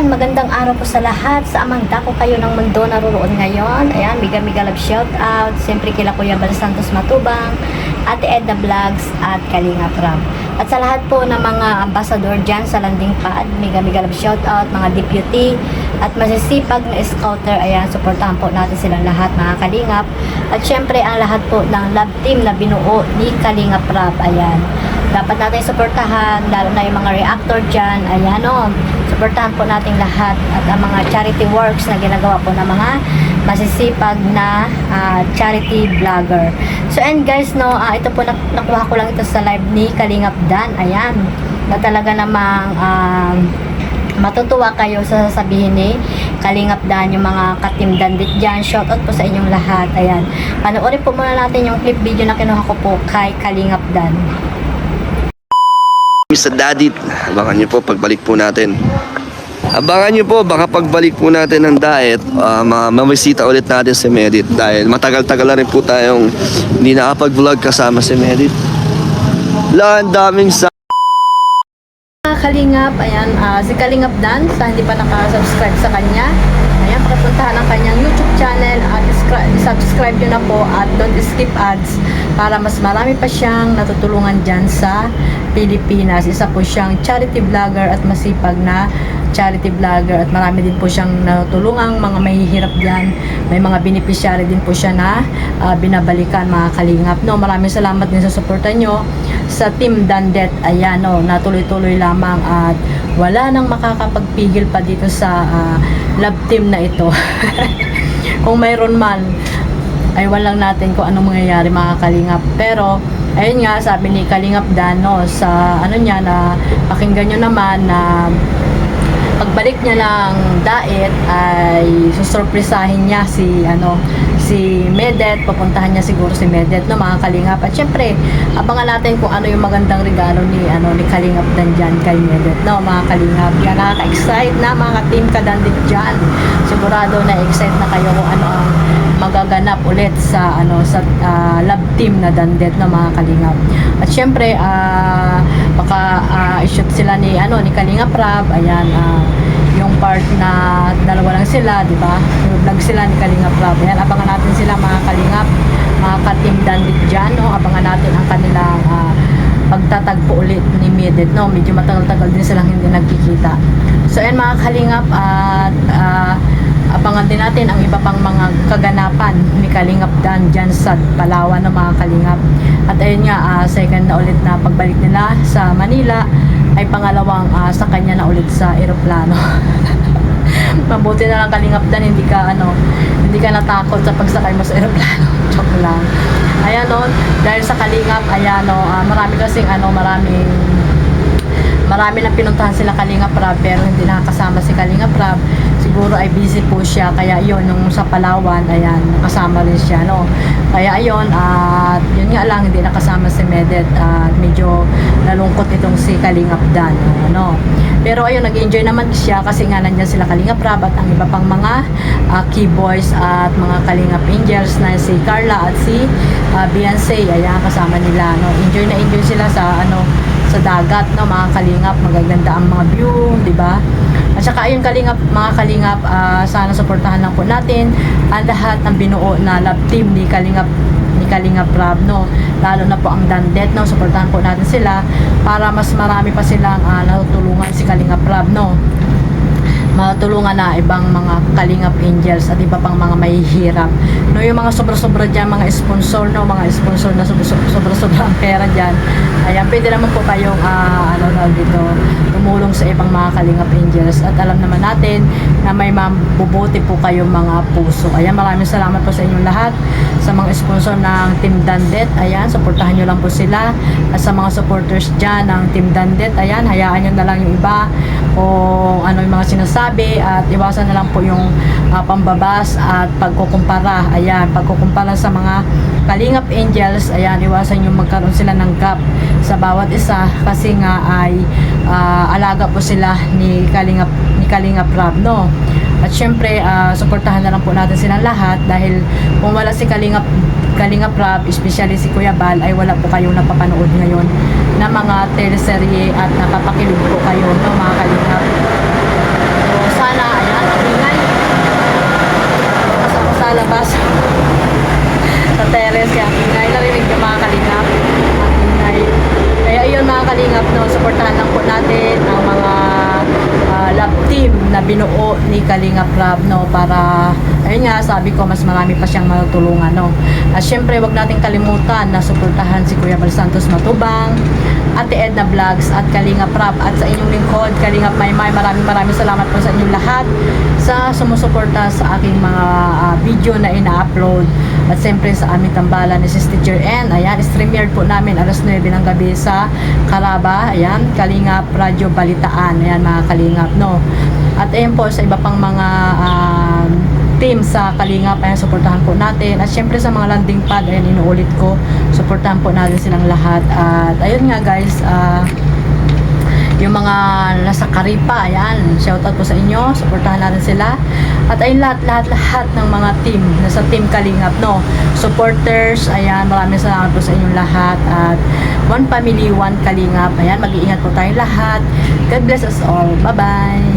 Ayan, magandang araw po sa lahat. Sa amang dako kayo ng mundo naroon ngayon. Ayan, mega love shout out. Siyempre kila Kuya Bal Santos Matubang, Ate Edna Vlogs at Kalinga Prab. At sa lahat po ng mga ambassador dyan sa landing pad, mega love shout out, mga deputy at masisipag na scouter. Ayan, supportahan po natin silang lahat mga Kalingap. At siyempre ang lahat po ng love team na binuo ni Kalinga Prab. Ayan, dapat natin supportahan, lalo na yung mga reactor dyan. Ayan o, supportahan po natin lahat at ang mga charity works na ginagawa po ng mga masisipag na charity vlogger. So and guys, no, ito po nakuha ko lang ito sa live ni Kalingap Dan. Ayan, na talaga namang matutuwa kayo sa sasabihin ni Kalingap Dan, yung mga ka-team Dandit dyan. Shoutout po sa inyong lahat. Ayan, panoorin po muna natin yung clip video na kinuha ko po kay Kalingap Dan. Mr. Daddy, abangan nyo po pagbalik po natin. Abangan nyo po, baka pagbalik po natin ng diet, mamisita ulit natin si Medit dahil matagal-tagal na rin po tayong hindi nakapag-vlog kasama si Medit. Ang daming Kalingap, ayan, si Kalingap Dan, sa hindi pa nakasubscribe sa kanya, ayan, pakipuntahan ang kanyang YouTube channel at subscribe nyo na po at don't skip ads para mas marami pa siyang natutulungan dyan sa Pilipinas. Isa po siyang charity vlogger at masipag na charity vlogger at marami din po siyang natulungang mga mahihirap dyan. May mga beneficiary din po siya na binabalikan mga Kalingap. No, maraming salamat din sa suporta nyo sa Team Dandet. Ayan, no, natuloy-tuloy lamang at wala nang makakapagpigil pa dito sa love team na ito. Kung mayroon man, ay walang natin kung anong mangyayari mga Kalingap. Pero ayun nga, sabi ni Kalingap Dan, no, sa ano niya, na pakinggan nyo naman na pagbalik niya ng diet ay susurprisahin niya si Medet. Papuntahan niya siguro si Medet, no mga Kalingap. At syempre abangan natin kung ano yung magandang regalo ni Kalingap Dan dyan kay Medet, no mga Kalingap. Yan, nakaka-excite na mga team Kadandit dyan. Sigurado na excite na kayo kung ano ang magaganap ulit sa love team na Dandet, no mga Kalingap. At syempre baka i-shoot sila ni Kalinga Prab. Ayan, yung part na dalawa lang sila, di ba? Vlog sila ni Kalinga Prab. Ayan, abangan natin sila mga Kalingap, mga ka-team Dandit dyan, no? Abangan natin ang kanilang pagtatagpo ulit ni Medet, no? Medyo matagal-tagal din silang hindi nagkikita. So ayan mga Kalingap, at abangan din natin ang iba pang mga kaganapan ni Kalingap Dan dyan sa Palawan, ng mga Kalingap. At ayun nga, second na ulit na pagbalik nila sa Manila ay pangalawang sa kanya na ulit sa eroplano. Mabuti na lang Kalingap Dan, hindi ka natakot sa pagsakay mo sa eroplano. Joke lang. Ayan, no, dahil sa Kalingap, ayan, no, marami kasing marami na pinuntahan sila Kalinga Prab pero hindi nakakasama si Kalinga Prab. Siguro ay busy po siya, kaya yun, nung sa Palawan, ayan, nakasama rin siya, no. Kaya ayun, at yun nga lang, hindi nakasama si Medet at medyo nalungkot itong si Kalingap Dan, no. Pero ayun, nag-enjoy naman siya kasi nga nandyan sila Kalinga Prab at ang iba pang mga key boys at mga Kalingap Angels na si Carla at si Beyonce. Ayan, kasama nila, no. Enjoy na enjoy sila sa sa dagat, no mga Kalingap. Magaganda ang mga view, di ba? At saka ayun Kalingap, mga Kalingap, sana suportahan lang po natin ang lahat ng binuo na love team ni Kalinga Prab, no. Lalo na po ang Dandet, no. Suportahan po natin sila para mas marami pa silang natutulungan si Kalinga Prab, no. Matulungan na ibang mga Kalingap Angels at iba pang mga mahihirap, no. Yung mga sobra-sobra dyan, mga sponsor, no, mga sponsor na sobra-sobra ang pera dyan, ayan, pwede naman po kayong dito tumulong sa ibang mga Kalingap Angels. At alam naman natin na may mabubuti po kayong mga puso. Ayan, maraming salamat po sa inyong lahat, sa mga sponsor ng Team Dandet. Ayan, suportahan nyo lang po sila. At sa mga supporters dyan ng Team Dandet, ayan, hayaan nyo na lang yung iba kung ano yung mga sinasabi at iwasan na lang po yung pambabas at pagkukumpara. Ayan, pagkukumpara sa mga Kalingap Angels. Ayan, iwasan yung magkaroon sila ng gap sa bawat isa kasi nga ay alaga po sila ni Kalinga Prab, no. At syempre suportahan na lang po natin silang lahat dahil kung wala si Kalinga Prab, especially si Kuya Bal, ay wala po kayong napapanood ngayon na mga teleserye at napapakilig po kayo, no mga Kalingap. So, binuo ni Kalingap Rab, no, para ayun nga, sabi ko mas marami pa siyang matutulungan, no. At syempre wag nating kalimutan na suportahan si Kuya Bal Santos Matubang, Ate Edna Vlogs at Kalingap Rab, at sa inyong lingkod Kalingap Maymay. Maraming salamat po sa inyong lahat sa sumusuporta sa aking mga video na ina-upload. At siyempre sa aming tambalan ni Sis Teacher N, ayan, streamer po namin alas 9 ng gabi sa Caraba, ayan, Kalingap Radyo Balitaan, ayan mga Kalingap, no. At ayan po sa iba pang mga team sa Kalingap, ayan, suportahan po natin. At syempre sa mga landing pad, ayan, inuulit ko, suportahan po natin silang lahat. At ayun nga guys, yung mga nasa Karipa, ayan, shoutout po sa inyo, suportahan natin sila. At ayun, lahat ng mga team, nasa team Kalingap, no, supporters, ayan, maraming salamat po sa inyong lahat. At one family, one Kalingap, ayan, mag-iingat po tayong lahat. God bless us all, bye bye.